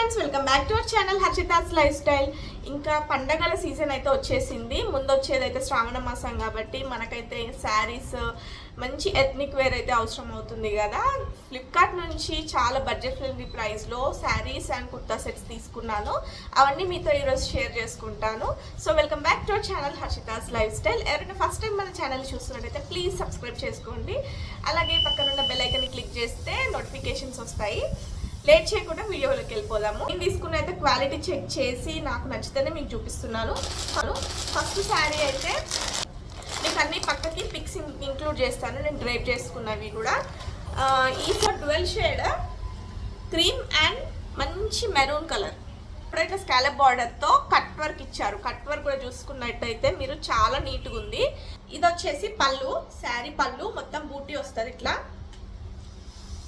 Friends, welcome back to our channel Harshita's lifestyle. ఇంకా పండగల season అయితే వచ్చేసింది. ముందు వచ్చేది అయితే శ్రావణ మాసం కాబట్టి మనకైతే శారీస్, మంచి ఎథ్నిక్ వేర్ అయితే అవసరం అవుతుంది కదా. ఫ్లిప్కార్ట్ నుంచి చాలా బడ్జెట్ ఫ్రెండ్లీ ప్రైస్లో శారీస్ అండ్ కుర్తా సెట్స్ తీసుకున్నాను. అవన్నీ మీతో ఈరోజు షేర్ చేసుకుంటాను. So welcome back to our channel Harshita's lifestyle. ఎవరైనా ఫస్ట్ టైం మన ఛానల్ చూస్తున్నట్టయితే ప్లీజ్ సబ్స్క్రైబ్ చేసుకోండి. అలాగే పక్కనున్న బెల్ ఐకాన్ని క్లిక్ చేస్తే నోటిఫికేషన్స్ వస్తాయి. లేట్ చేయకుండా వీడియోలోకి వెళ్ళిపోదాము. నేను తీసుకున్న అయితే క్వాలిటీ చెక్ చేసి నాకు నచ్చితేనే మీకు చూపిస్తున్నాను. ఫస్ట్ శారీ అయితే మీకు అన్ని పక్కకి పిక్స్ ఇంక్లూడ్ చేస్తాను. నేను డ్రైప్ చేసుకున్నవి కూడా. ఈ ఫర్ 12 షేడ్ క్రీమ్ అండ్ మంచి మెరూన్ కలర్. ఇప్పుడైతే స్కాలప్ బార్డర్తో కట్ వర్క్ ఇచ్చారు. కట్ వర్క్ కూడా చూసుకున్నట్టయితే మీరు చాలా నీట్గా ఉంది. ఇది వచ్చేసి పళ్ళు, శారీ పళ్ళు మొత్తం బూటీ వస్తుంది ఇట్లా.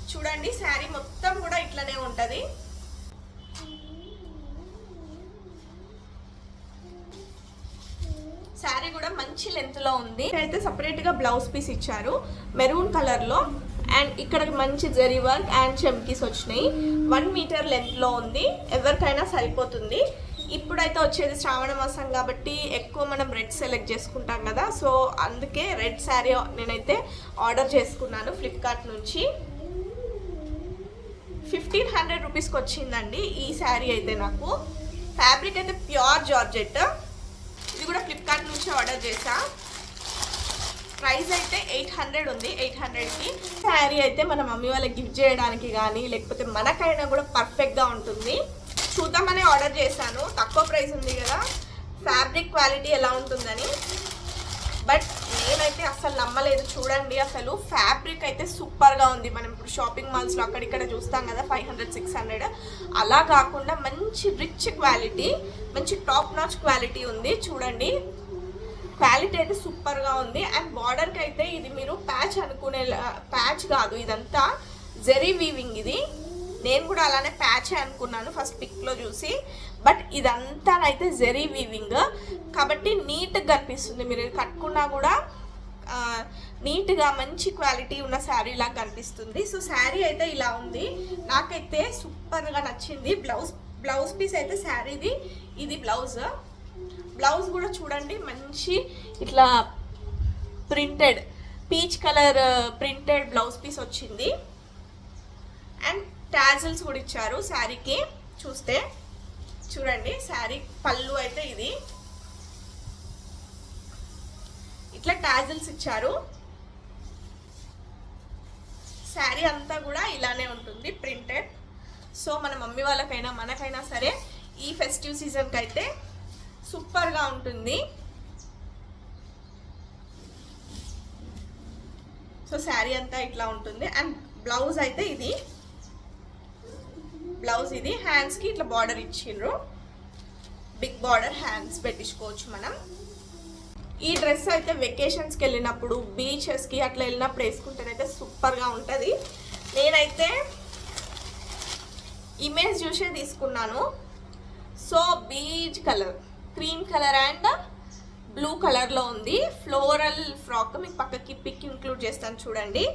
చూడండి, శారీ మొత్తం కూడా ఇట్లనే ఉంటుంది. శారీ కూడా మంచి లెంత్ లో ఉంది. అయితే సపరేట్ గా బ్లౌజ్ పీస్ ఇచ్చారు మెరూన్ కలర్ లో. అండ్ ఇక్కడ మంచి జరీ వర్క్ అండ్ చెమ్కీస్ వచ్చినాయి. 1 మీటర్ లెంత్ లో ఉంది. ఎవరికైనా సరిపోతుంది. ఇప్పుడైతే వచ్చేది శ్రావణ మాసం కాబట్టి ఎక్కువ మనం రెడ్ సెలెక్ట్ చేసుకుంటాం కదా. సో అందుకే రెడ్ శారీ నేనైతే ఆర్డర్ చేసుకున్నాను ఫ్లిప్కార్ట్ నుంచి. 1500 రూపీస్కి వచ్చిందండి ఈ శారీ అయితే. నాకు ఫ్యాబ్రిక్ అయితే ప్యూర్ జార్జెట్. ఇది కూడా ఫ్లిప్కార్ట్ నుంచి ఆర్డర్ చేసా. ప్రైస్ అయితే 800 ఉంది. 800కి శారీ అయితే మన మమ్మీ వాళ్ళకి గిఫ్ట్ చేయడానికి కానీ లేకపోతే మనకైనా కూడా పర్ఫెక్ట్గా ఉంటుంది. చూద్దామని ఆర్డర్ చేశాను. తక్కువ ప్రైస్ ఉంది కదా, ఫ్యాబ్రిక్ క్వాలిటీ ఎలా ఉంటుందని. బట్ నేనైతే అసలు నమ్మలేదు. చూడండి, అసలు ఫ్యాబ్రిక్ అయితే సూపర్గా ఉంది. మనం ఇప్పుడు షాపింగ్ మాల్స్లో అక్కడిక్కడ చూస్తాం కదా 500 600, అలా కాకుండా మంచి రిచ్ క్వాలిటీ, మంచి టాప్ నాచ్ క్వాలిటీ ఉంది. చూడండి, క్వాలిటీ అయితే సూపర్గా ఉంది. అండ్ బార్డర్కి అయితే ఇది మీరు ప్యాచ్ అనుకునే ప్యాచ్ కాదు, ఇదంతా జెరీ వీవింగ్. ఇది నేను కూడా అలానే ప్యాచ్ అనుకున్నాను ఫస్ట్ పిక్లో చూసి. బట్ ఇదంతా అయితే జెరీ వీవింగ్ కాబట్టి నీట్గా కనిపిస్తుంది. మీరు కట్టుకున్నా కూడా నీట్గా మంచి క్వాలిటీ ఉన్న శారీ లాగా కనిపిస్తుంది. సో శారీ అయితే ఇలా ఉంది. నాకైతే సూపర్గా నచ్చింది. బ్లౌజ్ పీస్ అయితే శారీది, ఇది బ్లౌజ్ కూడా చూడండి, మంచి ఇట్లా printed peach colour printed blouse piece వచ్చింది. అండ్ టాజిల్స్ కూడా ఇచ్చారు శారీకి. చూస్తే చూడండి, శారీ పళ్ళు అయితే ఇది ఇట్లా టాజిల్స్ ఇచ్చారు. శారీ అంతా కూడా ఇలానే ఉంటుంది ప్రింటెడ్. సో మన మమ్మీ వాళ్ళకైనా మనకైనా సరే ఈ ఫెస్టివ్ సీజన్కి అయితే సూపర్గా ఉంటుంది. సో శారీ అంతా ఇట్లా ఉంటుంది. అండ్ బ్లౌజ్ అయితే ఇది హ్యాండ్స్కి ఇట్లా బార్డర్ ఇచ్చిండ్రు. బిగ్ బార్డర్ హ్యాండ్స్ పెట్టించుకోవచ్చు మనం. ఈ డ్రెస్ అయితే వెకేషన్స్కి వెళ్ళినప్పుడు, బీచెస్కి అట్లా వెళ్ళినప్పుడు వేసుకుంటేనైతే సూపర్గా ఉంటుంది. నేనైతే ఇమేజ్ చూసే తీసుకున్నాను. So beach colour, cream colour and blue కలర్లో ఉంది. Floral frock. మీకు పక్కకి పిక్ ఇంక్లూడ్ చేస్తాను చూడండి.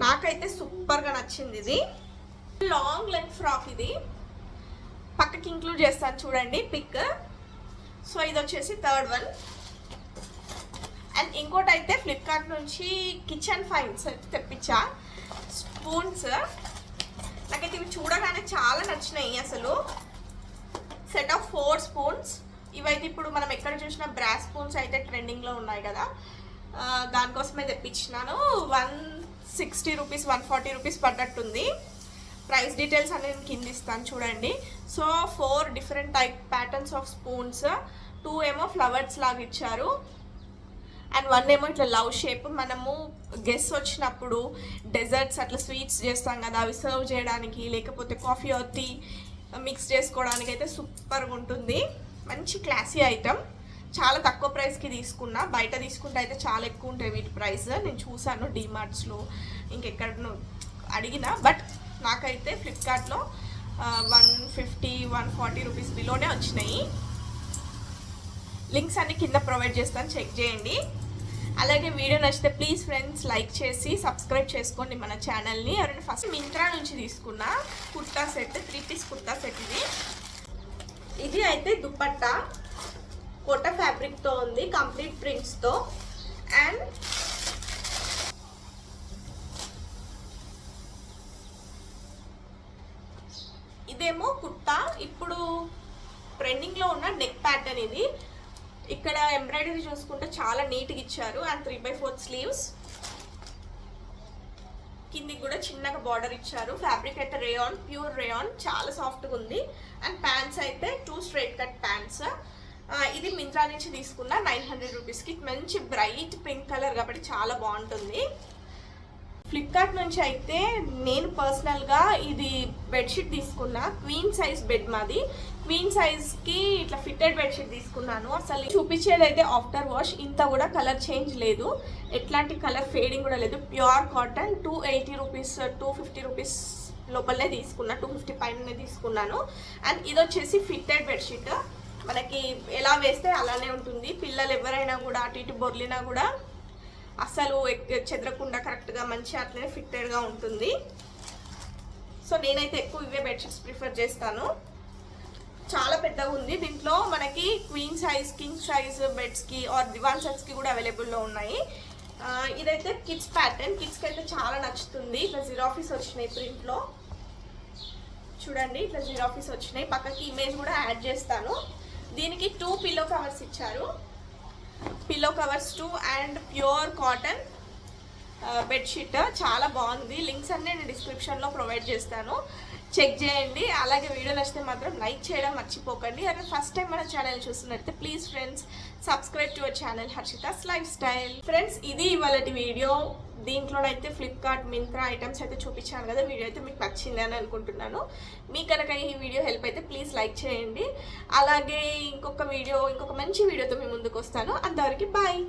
నాకైతే సూపర్గా నచ్చింది. ఇది లాంగ్ లెంత్ ఫ్రాక్. ఇది పక్కకి ఇంక్లూడ్ చేస్తాను చూడండి పిక్. సో ఇది వచ్చేసి థర్డ్ వన్. అండ్ ఇంకోటి అయితే ఫ్లిప్కార్ట్ నుంచి కిచెన్ ఫైన్స్ తెప్పించా. స్పూన్స్ నాకైతే ఇవి చూడగానే చాలా నచ్చినాయి. అసలు సెట్ ఆఫ్ 4 స్పూన్స్. ఇవైతే ఇప్పుడు మనం ఎక్కడ చూసినా బ్రాస్ స్పూన్స్ అయితే ట్రెండింగ్లో ఉన్నాయి కదా, దానికోసమే తెప్పించినాను. 160 రూపీస్ 140 రూపీస్ పడ్డట్టుంది. ప్రైస్ డీటెయిల్స్ అనేది కింద ఇస్తాను చూడండి. So 4 different type patterns of spoons. 2 ఏమో ఫ్లవర్స్ లాగా ఇచ్చారు అండ్ 1 ఏమో ఇట్లా లవ్ షేప్. మనము గెస్ట్ వచ్చినప్పుడు డెజర్ట్స్ అట్లా స్వీట్స్ చేస్తాం కదా, అవి సర్వ్ చేయడానికి లేకపోతే కాఫీ ఆర్ టీ మిక్స్ చేసుకోవడానికి అయితే సూపర్గా ఉంటుంది. మంచి క్లాసీ ఐటమ్. చాలా తక్కువ ప్రైస్కి తీసుకున్నా. బయట తీసుకుంటే అయితే చాలా ఎక్కువ ఉంటాయి వీటి ప్రైస్. నేను చూసాను డీమార్ట్స్లో, ఇంకెక్కడనో అడిగిన. బట్ నాకైతే ఫ్లిప్కార్ట్లో 150 140 రూపీస్ బిలోనే వచ్చినాయి. లింక్స్ అన్ని కింద ప్రొవైడ్ చేస్తాను, చెక్ చేయండి. అలాగే వీడియో నచ్చితే ప్లీజ్ ఫ్రెండ్స్ లైక్ చేసి సబ్స్క్రైబ్ చేసుకోండి మన ఛానల్ని. ఎవరైనా ఫస్ట్ మింత్రా నుంచి తీసుకున్న kurta set, 3 piece kurta set ఇది అయితే దుపట్టా కోట ఫ్యాబ్రిక్తో ఉంది, కంప్లీట్ ప్రింట్స్తో. అండ్ ఇదేమో కుర్తా, ఇప్పుడు ట్రెండింగ్లో ఉన్న నెక్ ప్యాటర్న్ ఇది. ఇక్కడ ఎంబ్రాయిడరీ చూసుకుంటే చాలా నీట్గా ఇచ్చారు. అండ్ 3/4 స్లీవ్స్, కిందికి కూడా చిన్నగా బార్డర్ ఇచ్చారు. ఫ్యాబ్రిక్ అయితే రేయాన్, ప్యూర్ రేయాన్, చాలా సాఫ్ట్గా ఉంది. అండ్ ప్యాంట్స్ అయితే 2 స్ట్రైట్ కట్ ప్యాంట్స్. ఇది మింత్రా నుంచి తీసుకున్న 900 రూపీస్కి. మంచి బ్రైట్ పింక్ కలర్ కాబట్టి చాలా బాగుంటుంది. ఫ్లిప్కార్ట్ నుంచి అయితే నేను పర్సనల్గా ఇది బెడ్షీట్ తీసుకున్నా, క్వీన్ సైజ్ బెడ్ మాది. క్వీన్ సైజ్కి ఇట్లా ఫిట్టెడ్ బెడ్షీట్ తీసుకున్నాను. అసలు చూపించేది అయితే ఆఫ్టర్ వాష్ ఇంత కూడా కలర్ చేంజ్ లేదు, ఎట్లాంటి కలర్ ఫేడింగ్ కూడా లేదు. ప్యూర్ కాటన్, 280 రూపీస్ 250 రూపీస్ లోపలనే తీసుకున్నా, 250 పైననే తీసుకున్నాను. అండ్ ఇది వచ్చేసి ఫిట్టెడ్ బెడ్షీట్, మనకి ఎలా వేస్తే అలానే ఉంటుంది. పిల్లలు ఎవరైనా కూడా అటు ఇటు బొర్లినా కూడా అసలు చెదరకుండా కరెక్ట్గా మంచి అట్లనే ఫిట్టెడ్గా ఉంటుంది. సో నేనైతే ఎక్కువ ఇవే బెడ్షీట్స్ ప్రిఫర్ చేస్తాను. చాలా పెద్దగా ఉంది. దీంట్లో మనకి క్వీన్ సైజ్, కింగ్ సైజ్ బెడ్స్కి ఆర్ దివాన్ సెట్స్కి కూడా అవైలబుల్లో ఉన్నాయి. ఇదైతే కిడ్స్ ప్యాటర్న్, కిడ్స్కి అయితే చాలా నచ్చుతుంది. ఇట్లా జిరాఫీస్ వచ్చినాయి ప్రింట్లో, చూడండి ఇట్లా జిరాఫీస్ వచ్చినాయి. పక్కకి ఇమేజ్ కూడా యాడ్ చేస్తాను. దీనికి 2 పిల్లో కవర్స్ ఇచ్చారు, pillow covers 2 and pure cotton bedsheet చాలా బాగుంది. లింక్స్ అన్నీ నేను డిస్క్రిప్షన్లో ప్రొవైడ్ చేస్తాను, చెక్ చేయండి. అలాగే వీడియో నచ్చితే మాత్రం లైక్ చేయడం మర్చిపోకండి. అదే ఫస్ట్ టైం మన ఛానల్ చూస్తున్నట్లయితే please friends subscribe to our channel Harshita's lifestyle. Friends ఇది ఇవాళటి వీడియో. దీంట్లోనైతే ఫ్లిప్కార్ట్, మింత్రా ఐటమ్స్ అయితే చూపించాను కదా. వీడియో అయితే మీకు నచ్చింది అని అనుకుంటున్నాను. మీకు కనుక ఈ వీడియో హెల్ప్ అయితే ప్లీజ్ లైక్ చేయండి. అలాగే ఇంకొక మంచి వీడియోతో మీ ముందుకు వస్తాను. అంతవరకు బాయ్.